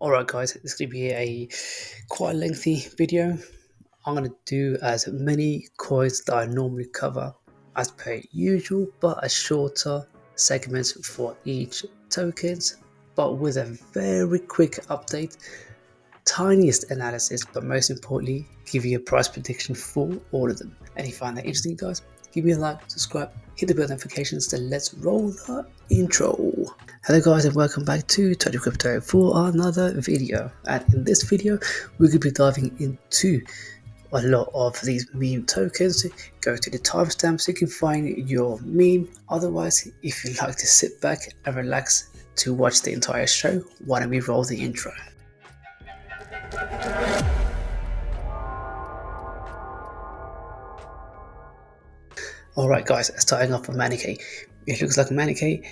Alright guys, this is going to be a quite lengthy video. I'm going to do as many coins that I normally cover as per usual, but a shorter segments for each tokens, but with a very quick update, tiniest analysis, but most importantly, give you a price prediction for all of them. And if you find that interesting guys, give me a like, subscribe, hit the bell notifications, then let's roll the intro. Hello guys and welcome back to Crypto for another video, and in this video we're going to be diving into a lot of these meme tokens. Go to the timestamp so you can find your meme. Otherwise, if you'd like to sit back and relax to watch the entire show, why don't we roll the intro. Alright guys, starting off with Manay. It looks like Manay,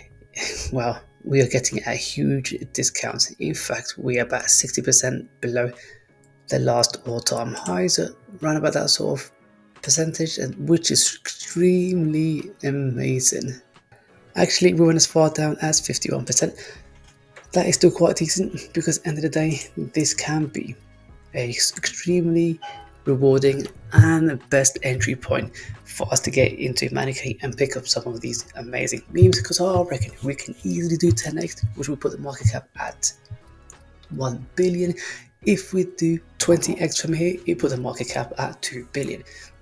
well, we are getting a huge discount. In fact, we are about 60% below the last all-time highs, around about that sort of percentage, and which is extremely amazing. Actually, we went as far down as 51%. That is still quite decent because at the end of the day, this can be a extremely rewarding and best entry point for us to get into Manay and pick up some of these amazing memes, because I reckon we can easily do 10x, which will put the market cap at 1 billion. If we do 20x from here, it put the market cap at 2 billion.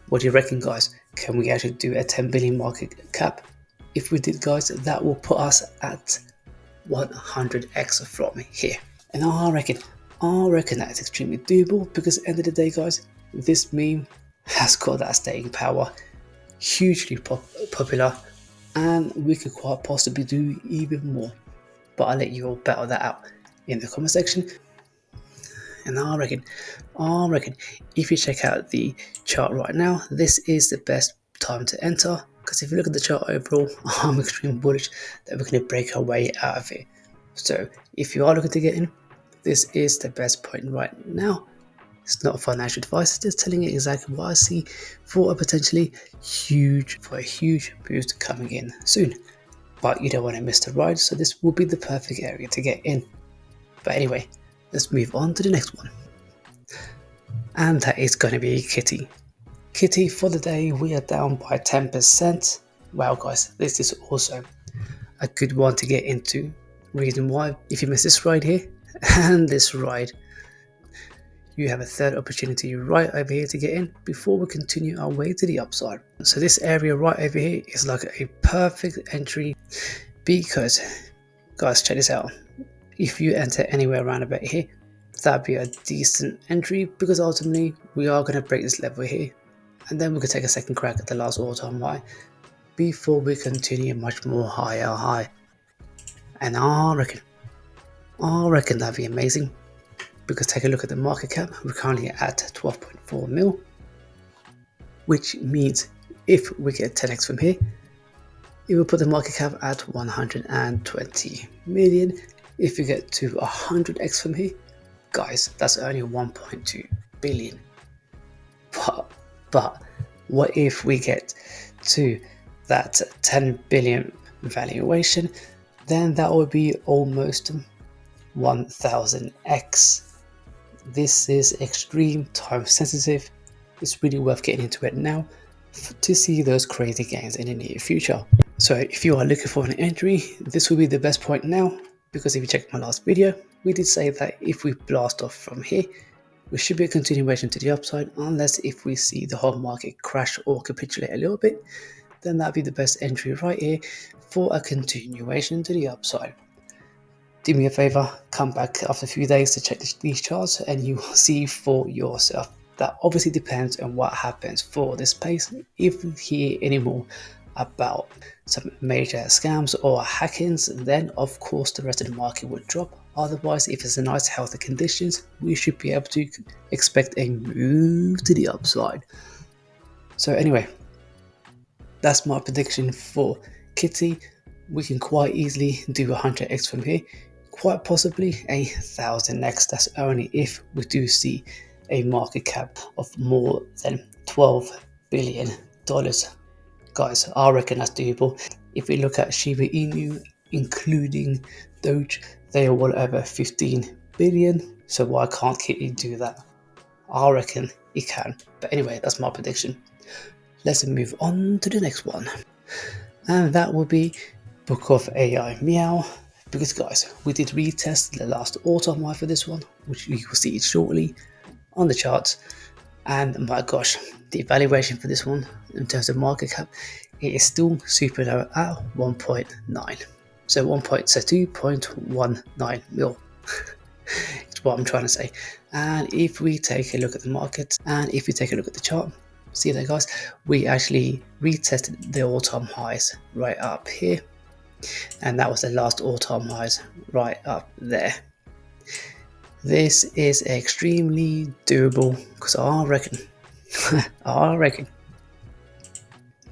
What do you reckon guys? Can we actually do a 10 billion market cap? If we did guys, that will put us at 100x from here. And I reckon that is extremely doable, because at the end of the day guys, this meme has got that staying power, hugely popular, and we could quite possibly do even more. But I'll let you all battle that out in the comment section. And I reckon if you check out the chart right now, this is the best time to enter, because if you look at the chart overall, I'm extremely bullish that we're going to break our way out of it. So if you are looking to get in, this is the best point right now. It's not financial advice, it's just telling you exactly what I see for a potentially huge boost coming in soon. But you don't want to miss the ride, so this will be the perfect area to get in. But anyway, let's move on to the next one. And that is going to be Kitty. Kitty, for the day, we are down by 10%. Wow guys, this is also a good one to get into. Reason why, if you miss this ride here and this ride, you have a third opportunity right over here to get in before we continue our way to the upside. So this area right over here is like a perfect entry, because guys, check this out. If you enter anywhere around about here, that'd be a decent entry, because ultimately we are going to break this level here, and then we could take a second crack at the last all-time high before we continue much more higher. And I reckon that'd be amazing, because take a look at the market cap. We're currently at 12.4 mil, which means if we get 10x from here, it will put the market cap at 120 million. If we get to 100x from here, guys, that's only 1.2 billion. But what if we get to that 10 billion valuation? Then that would be almost 1000x. This is extreme time sensitive. It's really worth getting into it now to see those crazy gains in the near future. So if you are looking for an entry, this will be the best point now, because if you check my last video, we did say that if we blast off from here, we should be a continuation to the upside, unless if we see the whole market crash or capitulate a little bit, then that'd be the best entry right here for a continuation to the upside. Do me a favor, come back after a few days to check these charts and you will see for yourself. That obviously depends on what happens for this space. If we hear any more about some major scams or hackings, then of course the rest of the market would drop. Otherwise, if it's a nice healthy conditions, we should be able to expect a move to the upside. So anyway, that's my prediction for Kitty. We can quite easily do 100x from here, quite possibly 1000x. That's only if we do see a market cap of more than $12 billion. Guys, I reckon that's doable. If we look at Shiba Inu, including Doge, they are well over 15 billion. So why can't Kitty do that? I reckon it can. But anyway, that's my prediction. Let's move on to the next one. And that will be Book of AI Meow. Because guys, we did retest the last all-time high for this one, which you will see shortly on the charts. And my gosh, the valuation for this one in terms of market cap, it is still super low at 1.9. So 2.19 mil. It's what I'm trying to say. And if we take a look at the market, and if we take a look at the chart, see there guys, we actually retested the all-time highs right up here, and that was the last all-time highs right up there. This is extremely doable because I reckon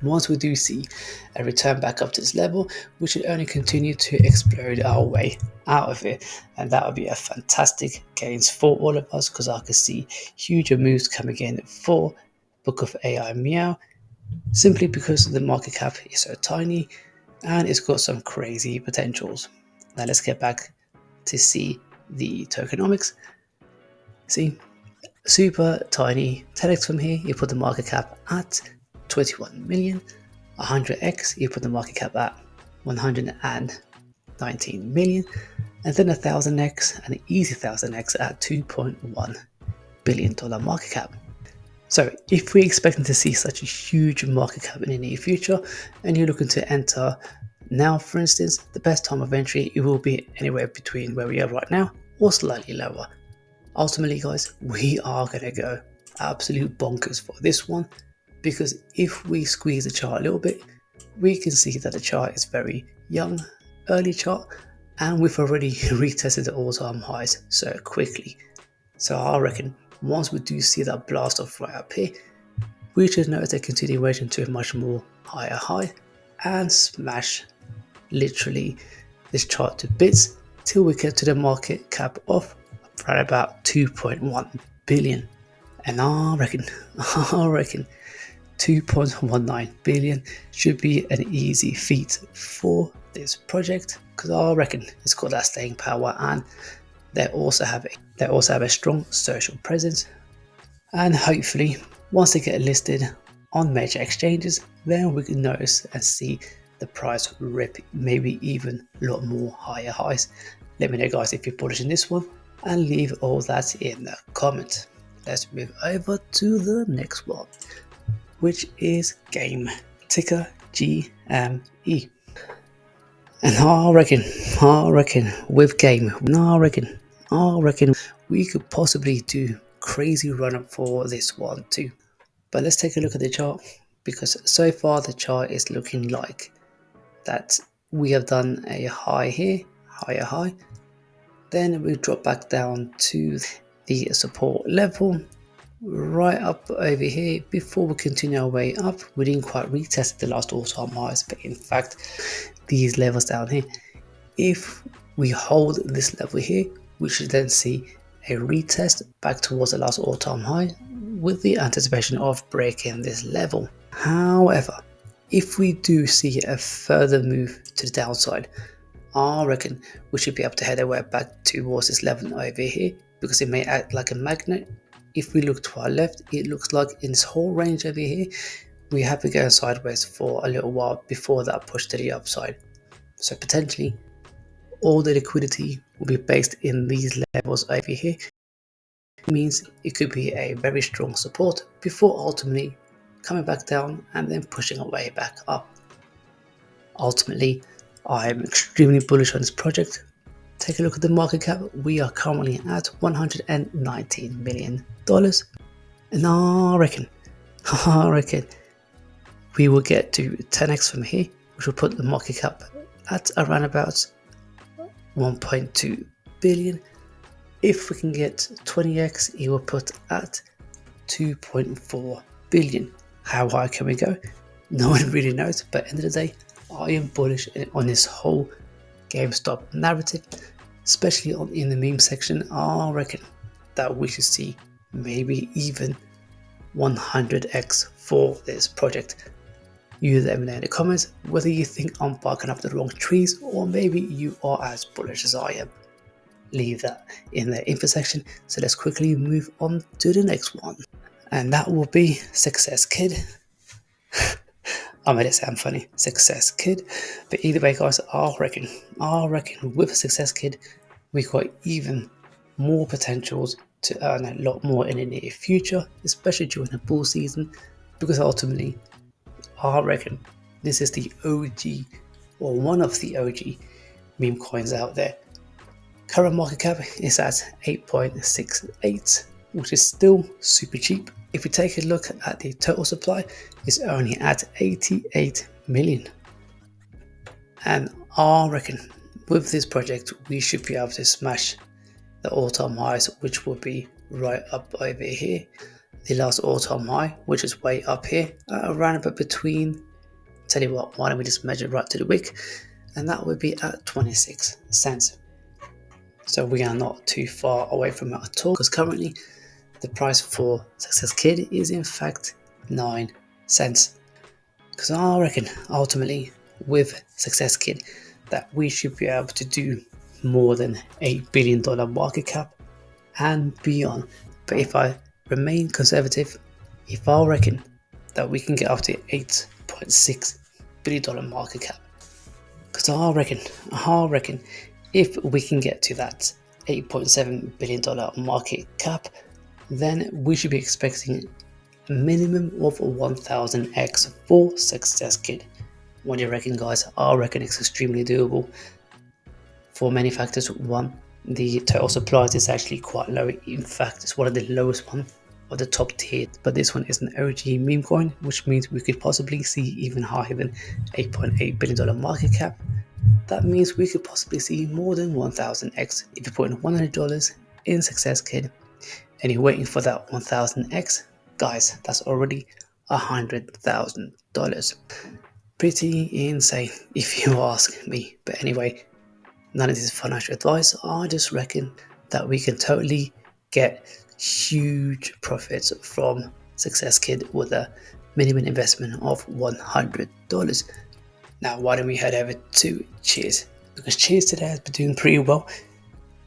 once we do see a return back up to this level, we should only continue to explode our way out of it, and that would be a fantastic gains for all of us because I can see huge moves coming in for Book of AI Meow, simply because the market cap is so tiny and it's got some crazy potentials. Now let's get back to see the tokenomics. See, super tiny 10x from here, you put the market cap at 21 million. 100x, you put the market cap at 119 million, and then 1000x, an easy 1000x at $2.1 billion market cap. So if we're expecting to see such a huge market cap in the near future, and you're looking to enter now, for instance, the best time of entry, it will be anywhere between where we are right now or slightly lower. Ultimately guys, we are going to go absolute bonkers for this one, because if we squeeze the chart a little bit, we can see that the chart is very young, early chart, and we've already retested the all-time highs so quickly. So I reckon once we do see that blast off right up here, we should notice a continuation to a much more higher high and smash literally this chart to bits till we get to the market cap of right about 2.1 billion. And I reckon 2.19 billion should be an easy feat for this project, because I reckon it's got that staying power, and they also have a strong social presence. And hopefully once they get listed on major exchanges, then we can notice and see the price rip maybe even a lot more higher highs. Let me know guys if you're bullish in this one, and leave all that in the comment. Let's move over to the next one, which is Game, ticker GME. And I reckon with Game, I reckon we could possibly do crazy run up for this one too. But let's take a look at the chart, because so far the chart is looking like that we have done a high here, higher high, then we drop back down to the support level right up over here before we continue our way up. We didn't quite retest the last all-time highs, but in fact these levels down here, if we hold this level here, we should then see a retest back towards the last all-time high with the anticipation of breaking this level. However, if we do see a further move to the downside, I reckon we should be able to head our way back towards this level over here, because it may act like a magnet. If we look to our left, it looks like in this whole range over here, we have been going sideways for a little while before that push to the upside. So potentially all the liquidity will be based in these levels over here. It means it could be a very strong support before ultimately coming back down and then pushing our way back up. Ultimately, I'm extremely bullish on this project. Take a look at the market cap. We are currently at $119 million. And I reckon we will get to 10x from here, which will put the market cap at around about 1.2 billion. If we can get 20x, it will put at 2.4 billion. How high can we go? No one really knows, but at the end of the day, I am bullish on this whole GameStop narrative, especially in the meme section. I reckon that we should see maybe even 100x for this project. You let me know in the comments whether you think I'm barking up the wrong trees, or maybe you are as bullish as I am. leave that in the info section. So let's quickly move on to the next one, and that will be Success Kid. I made it sound funny, Success Kid. But either way, guys, I reckon with Success Kid, we got even more potentials to earn a lot more in the near future, especially during the bull season, because ultimately, I reckon this is the OG, or one of the OG meme coins out there. Current market cap is at 8.68, which is still super cheap. If we take a look at the total supply, it's only at 88 million. And I reckon with this project, we should be able to smash the all-time highs, which will be right up over here. The last all-time high, which is way up here, around about between, tell you what, why don't we just measure right to the wick, and that would be at 26 cents. So we are not too far away from it at all, because currently the price for Success Kid is in fact 9 cents. Because I reckon ultimately with Success Kid that we should be able to do more than $8 billion market cap and beyond. But if I remain conservative, if I reckon that we can get up to $8.6 billion market cap, because I reckon if we can get to that $8.7 billion market cap, then we should be expecting a minimum of 1000x for Success Kid. What do you reckon, guys? I reckon it's extremely doable for many factors. One, the total supply is actually quite low. In fact, it's one of the lowest one of the top tier. But this one is an OG meme coin, which means we could possibly see even higher than $8.8 billion market cap. That means we could possibly see more than 1000x. If you put in $100 in Success Kid and you're waiting for that 1000x, guys, that's already $100,000. Pretty insane if you ask me. But anyway, none of this is financial advice. I just reckon that we can totally get huge profits from Success Kid with a minimum investment of $100. Now, why don't we head over to Cheers? Because Cheers today has been doing pretty well.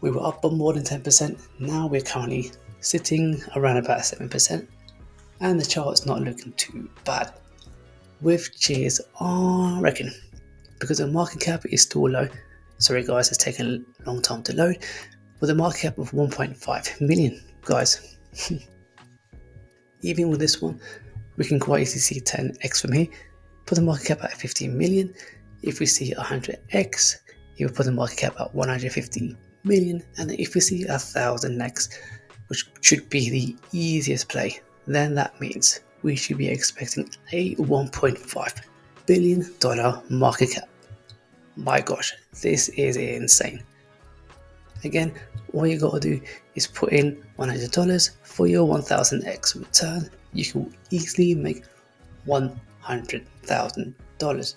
We were up by more than 10%. Now we're currently sitting around about 7%. And the chart's not looking too bad. With Cheers, I reckon, because the market cap is still low. Sorry guys, it's taken a long time to load. With a market cap of 1.5 million, guys. Even with this one, we can quite easily see 10x from here. Put the market cap at 15 million. If we see 100x, you will put the market cap at 150 million. And then if we see 1000x, which should be the easiest play, then that means we should be expecting a $1.5 billion market cap. My gosh, this is insane. Again, all you gotta do is put in $100 for your 1000x return. You can easily make $100,000.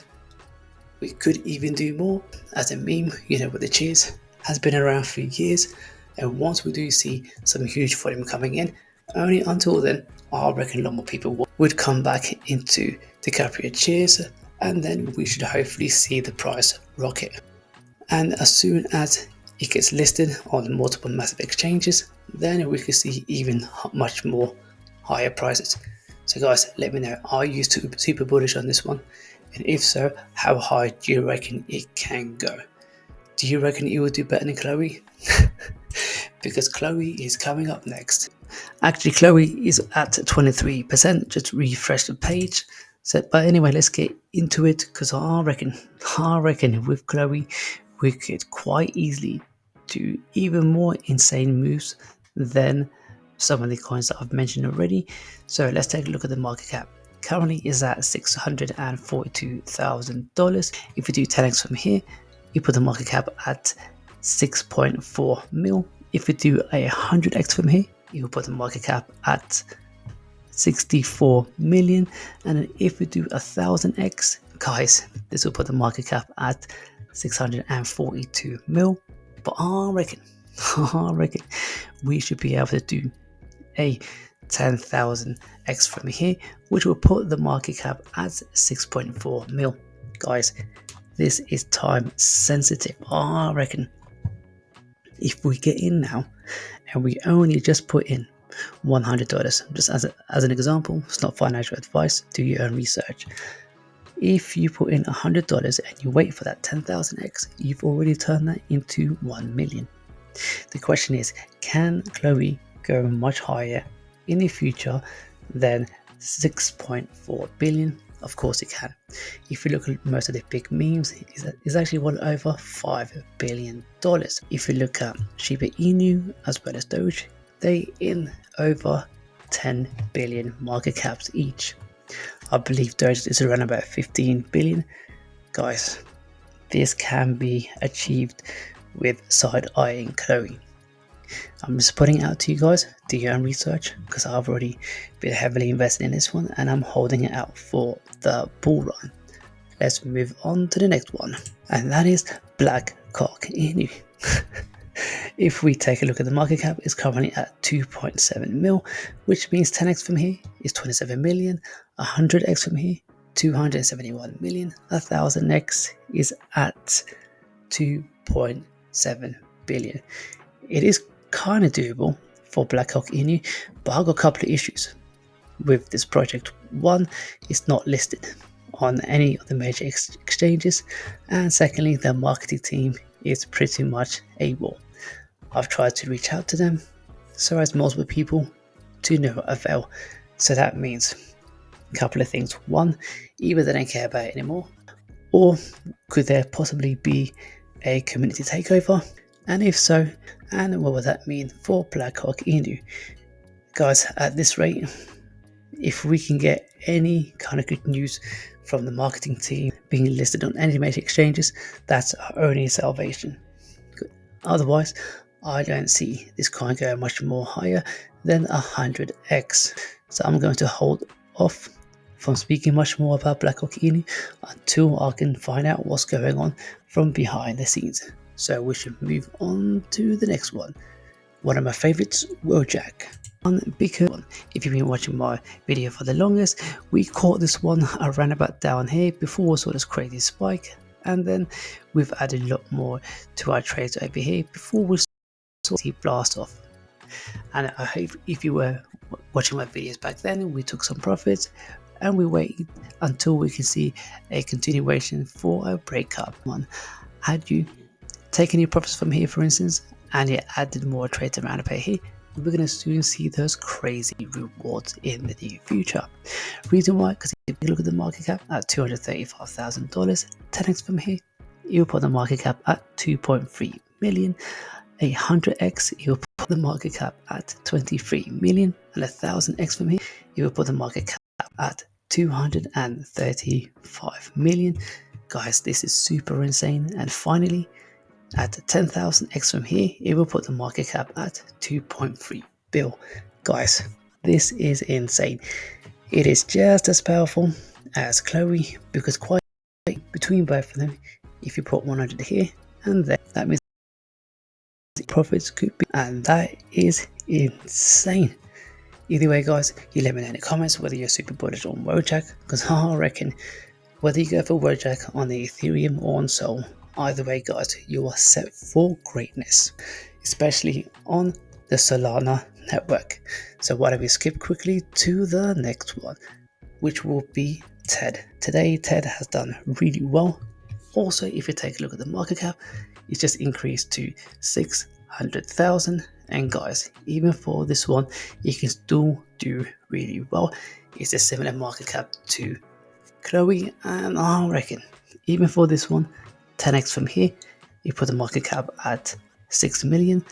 We could even do more, as a meme, with the Cheers, has been around for years, and once we do see some huge volume coming in, only until then, I reckon a lot more people would come back into DiCaprio Cheers, and then we should hopefully see the price rocket. And as soon as it gets listed on multiple massive exchanges, then we could see even much more higher prices. So guys, let me know, are you super bullish on this one? And if so, how high do you reckon it can go? Do you reckon it will do better than Chloe? Because Chloe is coming up next. Actually, Chloe is at 23%. Just refresh the page. So, but anyway, let's get into it, because I reckon with Chloe, we could quite easily do even more insane moves than some of the coins that I've mentioned already. So let's take a look at the market cap. Currently is at $642,000. If we do 10x from here, you put the market cap at 6.4 mil. If we do 100x from here, you put the market cap at 64 million. And then if we do 1000x, guys, this will put the market cap at 642 mil. But I reckon we should be able to do a 10,000x from here, which will put the market cap at 6.4 mil. Guys, this is time sensitive. I reckon If we get in now and we only just put in $100, just as an example, it's not financial advice, do your own research. If you put in $100 and you wait for that 10,000x, you've already turned that into 1 million. The question is, can Chloe go much higher in the future than 6.4 billion? Of course it can. If you look at most of the big memes, it's actually well over $5 billion. If you look at Shiba Inu as well as Doge, they in over 10 billion market caps each. I believe Doge is around about 15 billion. Guys, this can be achieved with side-eyeing Chloe. I'm just putting it out to you guys, do your own research, because I've already been heavily invested in this one and I'm holding it out for the bull run. Let's move on to the next one, and that is Blackhawk Inu. If we take a look at the market cap, it's currently at 2.7 mil, which means 10x from here is 27 million, 100x from here, 271 million, 1000x is at 2.7 billion. It is kind of doable for Blackhawk Inu, but I've got a couple of issues with this project. One, it's not listed on any of the major exchanges, and secondly, their marketing team is pretty much AWOL. I've tried to reach out to them, so as multiple people, to no avail. So that means a couple of things. One, either they don't care about it anymore, or could there possibly be a community takeover? And if so, and what would that mean for Blackhawk Inu? Guys, at this rate, if we can get any kind of good news from the marketing team being listed on any major exchanges, that's our only salvation. Otherwise, I don't see this coin going much more higher than 100x. So I'm going to hold off from speaking much more about Blackhawk Inu until I can find out what's going on from behind the scenes. So we should move on to the next one. One of my favorites, WordJack. Because if you've been watching my video for the longest, we caught this one around about down here before we saw this crazy spike, and then we've added a lot more to our trades over here before we saw the blast off. And I hope if you were watching my videos back then, we took some profits and we waited until we can see a continuation for a breakup one. Had you taken your profits from here, for instance, and you added more trades around about here, we're going to soon see those crazy rewards in the near future. Reason why? Because if you look at the market cap at $235,000, 10x from here, you'll put the market cap at 2.3 million. 100x, you'll put the market cap at 23 million, and 1000x from here, you will put the market cap at 235 million. Guys, this is super insane. And finally, at 10,000x from here, it will put the market cap at 2.3 bill. Guys, this is insane. It is just as powerful as Chloe, because quite between both of them, if you put 100 here and there, that means profits could be, and that is insane. Either way, guys, you let me know in the comments whether you're super bullish on WordJack, because I reckon whether you go for WordJack on the Ethereum or on Sol, either way, guys, you are set for greatness, especially on the Solana network. So why don't we skip quickly to the next one, which will be TED. Today, TED has done really well. Also, if you take a look at the market cap, it's just increased to 600,000. And guys, even for this one, you can still do really well. It's a similar market cap to Chloe, and I reckon even for this one, 10x from here, you put the market cap at 6 million.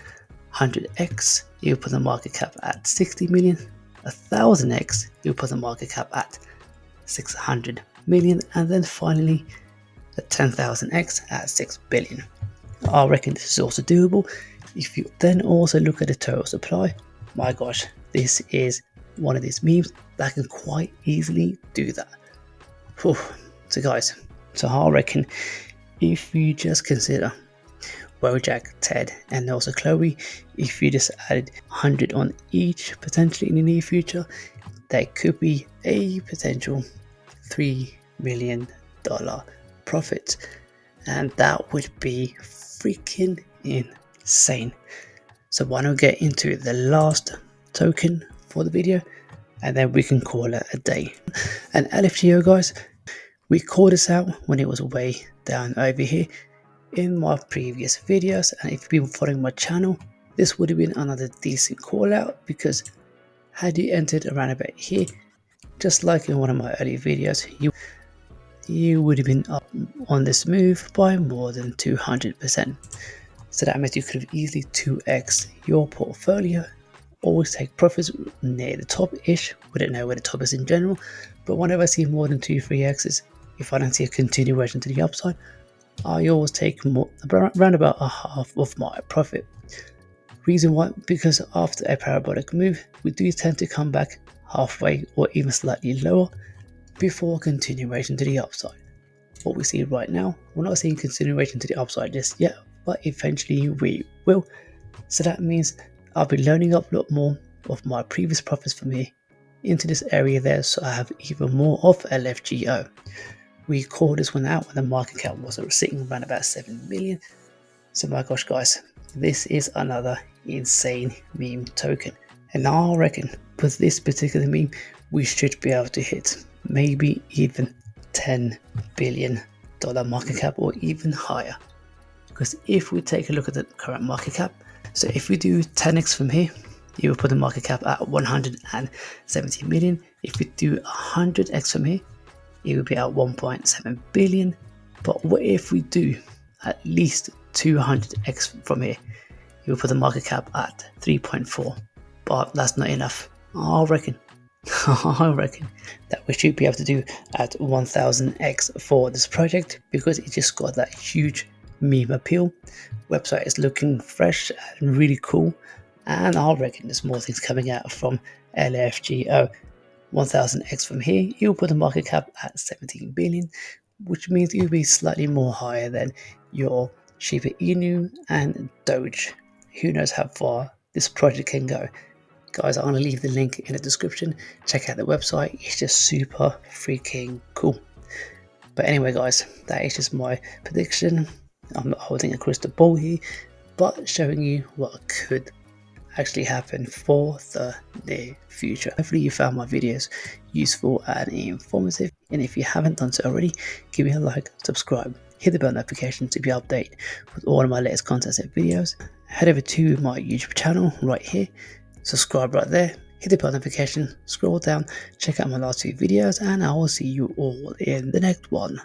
100x, you put the market cap at 60 million. 1000x, you put the market cap at 600 million, and then finally the 10,000x at 6 billion. I reckon this is also doable. If you then also look at the total supply, my gosh, this is one of these memes that can quite easily do that. Whew. So guys, so I reckon if you just consider WordJack, TED, and also Chloe, if you just added 100 on each potentially in the near future, there could be a potential $3 million profit, and that would be freaking insane. So why not get into the last token for the video, and then we can call it a day. And LFGO, guys, we called this out when it was way down over here in my previous videos, and if you've been following my channel, this would have been another decent call out, because had you entered around about here, just like in one of my earlier videos, you would have been up on this move by more than 200%. So that means you could have easily 2x your portfolio. Always take profits near the top-ish. We don't know where the top is in general, but whenever I see more than 2-3x's, if I don't see a continuation to the upside, I always take more, around about a half of my profit. Reason why? Because after a parabolic move, we do tend to come back halfway or even slightly lower before continuation to the upside. What we see right now, we're not seeing continuation to the upside just yet, but eventually we will. So that means I'll be loading up a lot more of my previous profits from here into this area there, so I have even more of LFGO. We called this one out when the market cap was sitting around about 7 million. So my gosh, guys, this is another insane meme token. And I reckon with this particular meme, we should be able to hit maybe even $10 billion market cap or even higher. Because if we take a look at the current market cap, so if we do 10x from here, you will put the market cap at 170 million. If we do 100x from here, it will be at 1.7 billion. But what if we do at least 200x from here? You will put the market cap at 3.4. But that's not enough. I reckon that we should be able to do at 1000x for this project, because it just got that huge meme appeal. Website is looking fresh and really cool, and I reckon there's more things coming out from LFGO. 1000x from here, you'll put the market cap at 17 billion, which means you'll be slightly more higher than your Shiba Inu and Doge. Who knows how far this project can go. Guys, I'm going to leave the link in the description. Check out the website, it's just super freaking cool. But anyway, guys, that is just my prediction. I'm not holding a crystal ball here, but showing you what could actually happen for the near future. Hopefully you found my videos useful and informative, and if you haven't done so already, give me a like, subscribe, hit the bell notification to be updated with all of my latest content and videos. Head over to my YouTube channel right here, subscribe right there, hit the bell notification, scroll down, check out my last few videos, and I will see you all in the next one.